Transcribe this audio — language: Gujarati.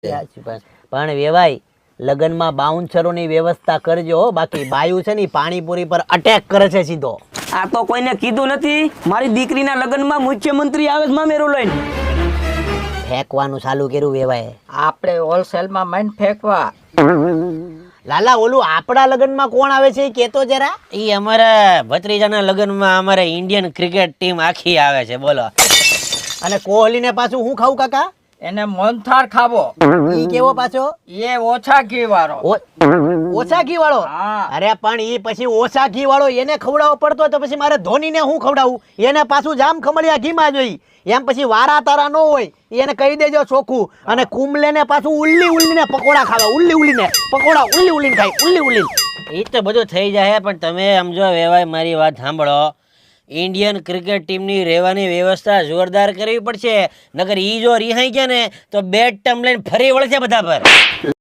પણ વેવાય લગનમાં બાઉન્સરોની વ્યવસ્થા કરજો, બાકી બાયુ છે ને પાણીપુરી પર અટેક કરે છે સીધો. આ તો કોઈને કીધું નથી. મારી દીકરીના લગ્નમાં મુખ્યમંત્રી આવે છે મામેરો લઈને. ફેંકવાનું ચાલુ કર્યું વેવાય. આપણે હોલસેલમાં માઇન ફેંકવા. લાલા ઓલું આપણા લગ્નમાં કોણ આવે છે એ કેતો જરા. ઈ અમારા ભત્રીજાના લગ્નમાં અમારે ઇન્ડિયન ક્રિકેટ ટીમ આખી આવે છે બોલો. અને કોહલીને પાછું હું ખાવું કાકા? એને મોહનથાળ ખાવો. ઈ કેવો પાછો? એ ઓછા ઘી વાળો. ઓછા ઘી વાળો? હા. અરે પણ ઈ પછી ઓછા ઘી વાળો એને ખવડાવવો પડતો તો પછી મારે ધોનીને હું ખવડાવું? એને પાછું જામ ખમણિયા ઘીમાં જોઈ. એમ પછી વારા તારા ન હોય એને કહી દેજો ચોખ્ખું. અને કુંબલેને પાછું ઉલ્લીને પકોડા ખાવા. ઉલ્લીને પકોડા ઉલ્લીને ખાય. ઉલ્લી. એ તો બધું થઈ જાય, પણ તમે સમજો વેવાય મારી વાત સાંભળો. ઇન્ડિયન ક્રિકેટ ટીમની રહેવાની વ્યવસ્થા જોરદાર કરવી પડશે, નકર ઈ જો રિહાઈ ગયા ને તો બેટ ટર્મ લઈને ફરી વળશે બધા પર.